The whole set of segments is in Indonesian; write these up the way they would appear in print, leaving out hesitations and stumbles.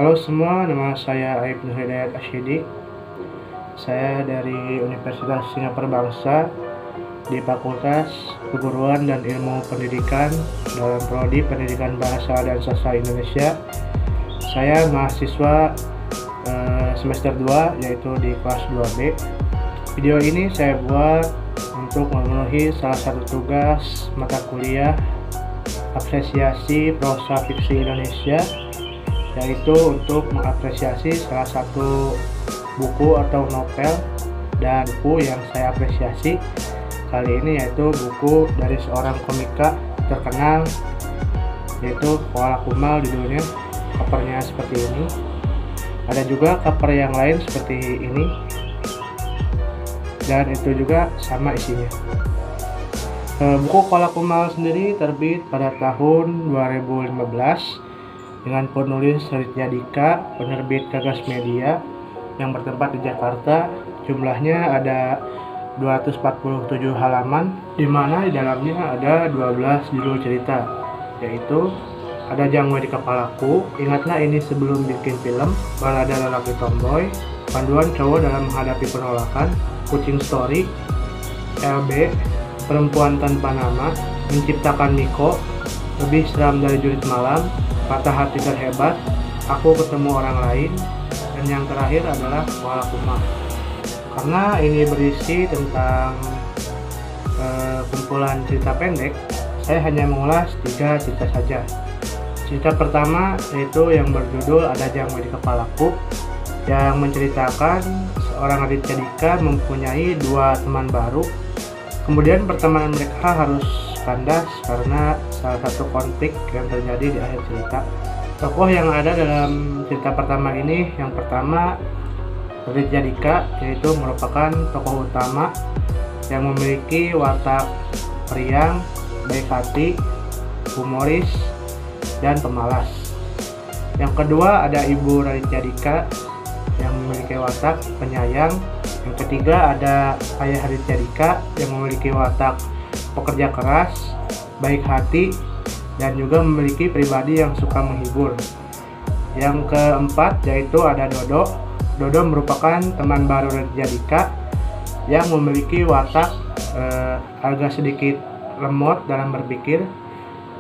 Halo semua, nama saya Aib Nur Hidayat Asyidi. Saya dari Universitas Singapura Bangsa di Fakultas Keguruan dan Ilmu Pendidikan dalam Prodi Pendidikan Bahasa dan Sastra Indonesia. Saya mahasiswa semester 2 yaitu di kelas 2B. Video ini saya buat untuk memenuhi salah satu tugas mata kuliah apresiasi prosa fiksi Indonesia, yaitu untuk mengapresiasi salah satu buku atau novel dan buku yang saya apresiasi kali ini, yaitu buku dari seorang komika terkenal yaitu Koala Kumal. Judulnya, covernya seperti ini. Ada juga cover yang lain seperti ini, dan itu juga sama isinya. Buku Koala Kumal sendiri terbit pada tahun 2015 dengan penulis Raditya Dika, penerbit Gagas Media yang bertempat di Jakarta. Jumlahnya ada 247 halaman, di mana di dalamnya ada 12 judul cerita, yaitu ada Jangwe di Kepalaku, Ingatlah Ini Sebelum Bikin Film, Balada Lelaki Tomboy, Panduan Cowok Dalam Menghadapi Penolakan, Kucing Story, LB, Perempuan Tanpa Nama, Menciptakan Miko, Lebih Seram Dari Jurit Malam, Patah Hati Terhebat, Aku Ketemu Orang Lain, dan yang terakhir adalah Koala Kumal. Karena ini berisi tentang kumpulan cerita pendek, saya hanya mengulas 3 cerita saja. Cerita pertama yaitu yang berjudul Ada Jangwe di Kepalaku, yang menceritakan seorang Raditya Dika mempunyai 2 teman baru. Kemudian pertemanan mereka harus kandas karena salah satu konflik yang terjadi di akhir cerita. Tokoh yang ada dalam cerita pertama ini, yang pertama Raditya Dika, yaitu merupakan tokoh utama yang memiliki watak periang, baik hati, humoris, dan pemalas. Yang kedua ada Ibu Raditya Dika yang memiliki watak penyayang. Yang ketiga ada Ayah Raditya Dika yang memiliki watak pekerja keras, baik hati, dan juga memiliki pribadi yang suka menghibur. Yang keempat yaitu ada Dodo. Dodo merupakan teman baru Raditya Dika yang memiliki watak agak sedikit lemot dalam berpikir.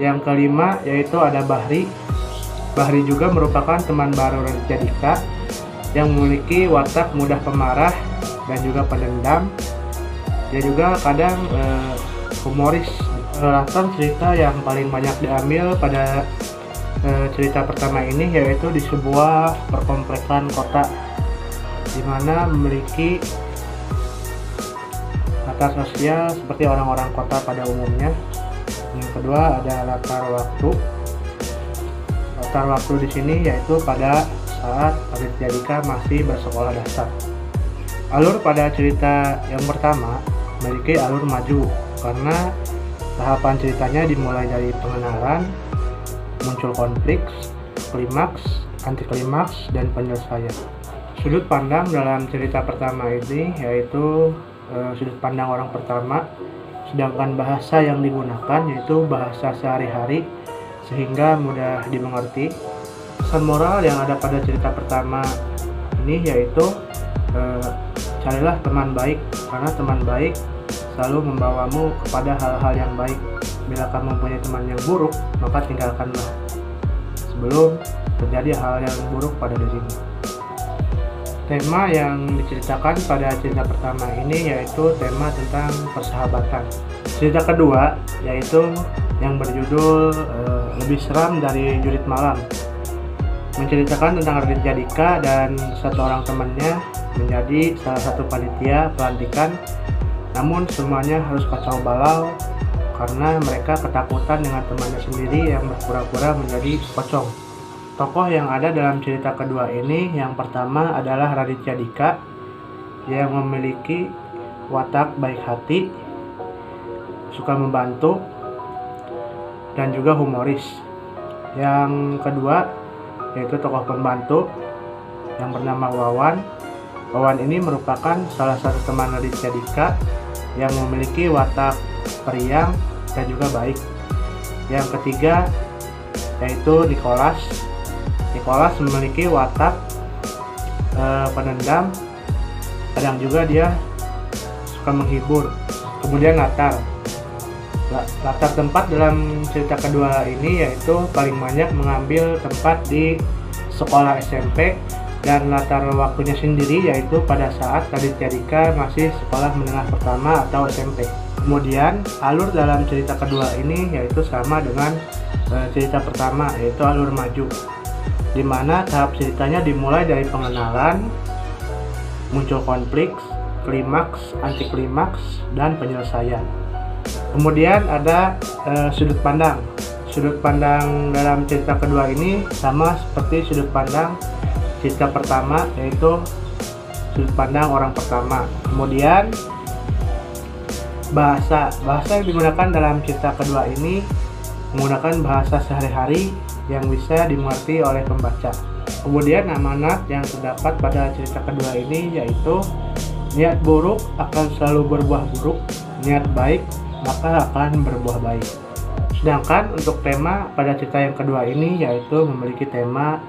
Yang kelima yaitu ada Bahri. Bahri juga merupakan teman baru Raditya Dika yang memiliki watak mudah pemarah dan juga pendendam. Dia juga kadang humoris. Latar cerita yang paling banyak diambil pada cerita pertama ini yaitu di sebuah perkomplekan kota, di mana memiliki latar sosial seperti orang-orang kota pada umumnya. Yang kedua ada latar waktu. Latar waktu di sini yaitu pada saat Raditya Dika masih bersekolah dasar. Alur pada cerita yang pertama memiliki alur maju karena tahapan ceritanya dimulai dari pengenalan, muncul konflik, klimaks, anti klimaks, dan penyelesaian. Sudut pandang dalam cerita pertama ini yaitu sudut pandang orang pertama, sedangkan bahasa yang digunakan yaitu bahasa sehari-hari sehingga mudah dimengerti. Pesan moral yang ada pada cerita pertama ini yaitu carilah teman baik, karena teman baik selalu membawamu kepada hal-hal yang baik. Bila kamu mempunyai teman yang buruk, maka tinggalkanlah sebelum terjadi hal yang buruk pada dirimu. Tema yang diceritakan pada cerita pertama ini yaitu tema tentang persahabatan. Cerita kedua yaitu yang berjudul Lebih Seram Dari Jurit Malam, menceritakan tentang Raditya Dika dan satu orang temannya menjadi salah satu panitia pelantikan, namun semuanya harus kacau balau karena mereka ketakutan dengan temannya sendiri yang berpura-pura menjadi pocong. Tokoh yang ada dalam cerita kedua ini, yang pertama adalah Raditya Dika yang memiliki watak baik hati, suka membantu, dan juga humoris. Yang kedua yaitu tokoh pembantu yang bernama Wawan. Wawan ini merupakan salah satu teman Raditya Dika yang memiliki watak periang dan juga baik. Yang ketiga yaitu Nicholas polos memiliki watak penendam, kadang juga dia suka menghibur. Kemudian latar tempat dalam cerita kedua ini yaitu paling banyak mengambil tempat di sekolah SMP, dan latar waktunya sendiri yaitu pada saat Raditya Dika masih sekolah menengah pertama atau SMP. Kemudian alur dalam cerita kedua ini yaitu sama dengan cerita pertama, yaitu alur maju, di mana tahap ceritanya dimulai dari pengenalan, muncul konflik, klimaks, anti klimaks, dan penyelesaian. Kemudian ada sudut pandang. Sudut pandang dalam cerita kedua ini sama seperti sudut pandang cerita pertama, yaitu sudut pandang orang pertama. Kemudian bahasa yang digunakan dalam cerita kedua ini menggunakan bahasa sehari-hari yang bisa dimengerti oleh pembaca. Kemudian amanat yang terdapat pada cerita kedua ini yaitu niat buruk akan selalu berbuah buruk, niat baik maka akan berbuah baik. Sedangkan untuk tema pada cerita yang kedua ini yaitu memiliki tema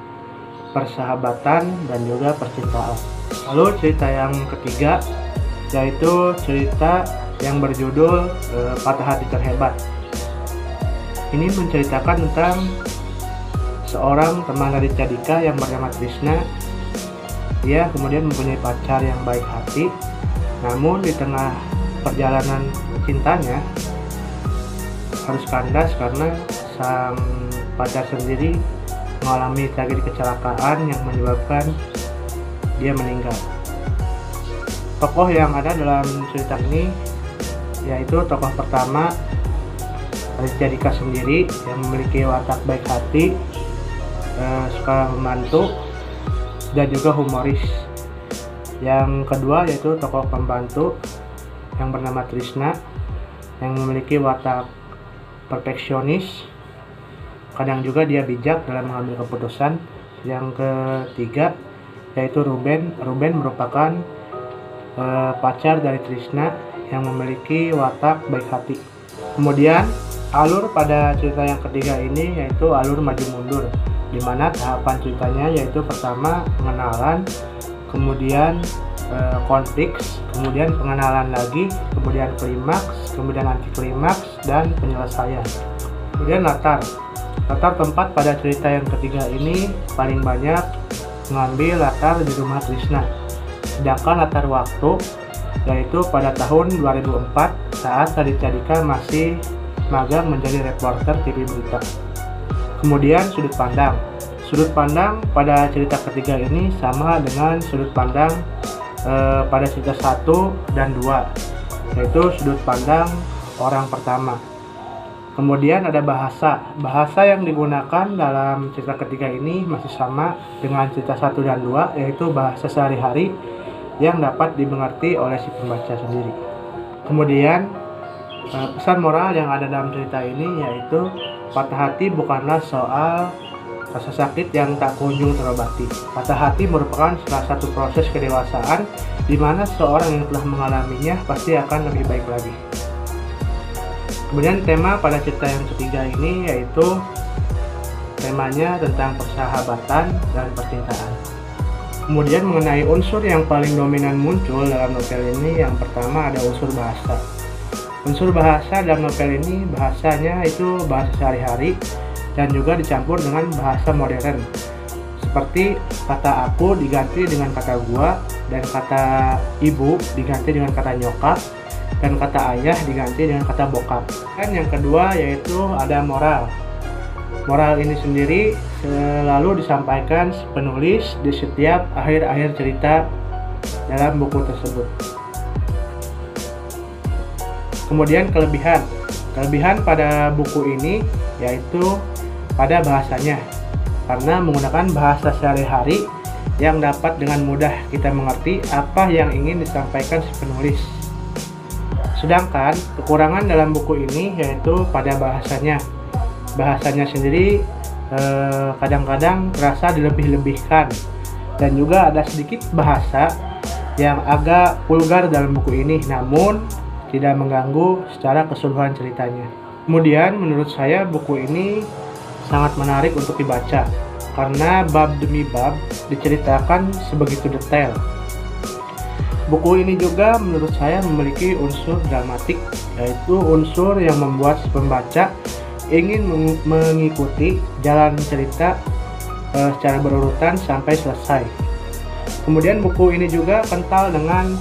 persahabatan dan juga percintaan. Lalu cerita yang ketiga yaitu cerita yang berjudul Patah Hati Terhebat. Ini menceritakan tentang seorang teman Raditya Dika yang bernama Trisna. Dia kemudian mempunyai pacar yang baik hati, namun di tengah perjalanan cintanya harus kandas karena sang pacar sendiri mengalami tragedi kecelakaan yang menyebabkan dia meninggal. Tokoh yang ada dalam cerita ini yaitu tokoh pertama Raditya Dika sendiri yang memiliki watak baik hati, suka membantu, dan juga humoris. Yang kedua yaitu tokoh pembantu yang bernama Trisna yang memiliki watak perfeksionis, kadang juga dia bijak dalam mengambil keputusan. Yang ketiga yaitu Ruben merupakan pacar dari Trisna yang memiliki watak baik hati. Kemudian alur pada cerita yang ketiga ini yaitu alur maju mundur, di mana tahapan ceritanya yaitu pertama pengenalan, kemudian konflik, kemudian pengenalan lagi, kemudian klimaks, kemudian anti klimaks, dan penyelesaian. Kemudian latar tempat pada cerita yang ketiga ini paling banyak mengambil latar di rumah Trisna. Sedangkan latar waktu yaitu pada tahun 2004 saat Raditya Dika masih magang menjadi reporter TV berita. Kemudian sudut pandang pada cerita ketiga ini sama dengan sudut pandang pada cerita 1 dan 2, yaitu sudut pandang orang pertama. Kemudian ada bahasa yang digunakan dalam cerita ketiga ini masih sama dengan cerita 1 dan 2, yaitu bahasa sehari-hari yang dapat dimengerti oleh si pembaca sendiri. Kemudian pesan moral yang ada dalam cerita ini yaitu patah hati bukanlah soal rasa sakit yang tak kunjung terobati. Patah hati merupakan salah satu proses kedewasaan di mana seorang yang telah mengalaminya pasti akan lebih baik lagi. Kemudian tema pada cerita yang ketiga ini yaitu temanya tentang persahabatan dan percintaan. Kemudian mengenai unsur yang paling dominan muncul dalam novel ini, yang pertama ada unsur bahasa. Unsur bahasa dalam novel ini bahasanya itu bahasa sehari-hari dan juga dicampur dengan bahasa modern. Seperti kata aku diganti dengan kata gua, dan kata ibu diganti dengan kata nyokap, dan kata ayah diganti dengan kata bokap. Dan yang kedua yaitu ada moral. Moral ini sendiri selalu disampaikan penulis di setiap akhir-akhir cerita dalam buku tersebut. Kemudian kelebihan pada buku ini yaitu pada bahasanya, karena menggunakan bahasa sehari-hari yang dapat dengan mudah kita mengerti apa yang ingin disampaikan si penulis. Sedangkan kekurangan dalam buku ini yaitu pada bahasanya. Bahasanya sendiri kadang-kadang terasa dilebih-lebihkan, dan juga ada sedikit bahasa yang agak vulgar dalam buku ini, namun tidak mengganggu secara keseluruhan ceritanya. Kemudian menurut saya buku ini sangat menarik untuk dibaca karena bab demi bab diceritakan sebegitu detail. Buku ini juga menurut saya memiliki unsur dramatik, yaitu unsur yang membuat si pembaca ingin mengikuti jalan cerita secara berurutan sampai selesai. Kemudian buku ini juga kental dengan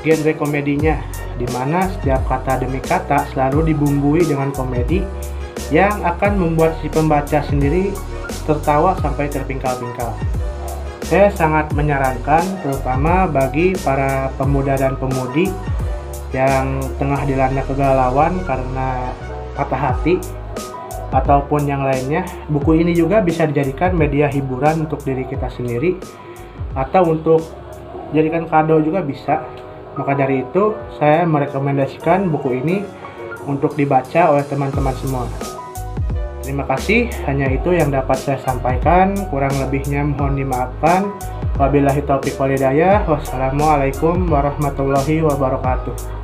genre komedinya, di mana setiap kata demi kata selalu dibumbui dengan komedi yang akan membuat si pembaca sendiri tertawa sampai terpingkal-pingkal. Saya sangat menyarankan, terutama bagi para pemuda dan pemudi yang tengah dilanda kegalauan karena patah hati ataupun yang lainnya. Buku ini juga bisa dijadikan media hiburan untuk diri kita sendiri atau untuk jadikan kado juga bisa. Maka dari itu, saya merekomendasikan buku ini untuk dibaca oleh teman-teman semua. Terima kasih, hanya itu yang dapat saya sampaikan. Kurang lebihnya mohon dimaafkan. Wabillahi taufiq wal hidayah. Wassalamualaikum warahmatullahi wabarakatuh.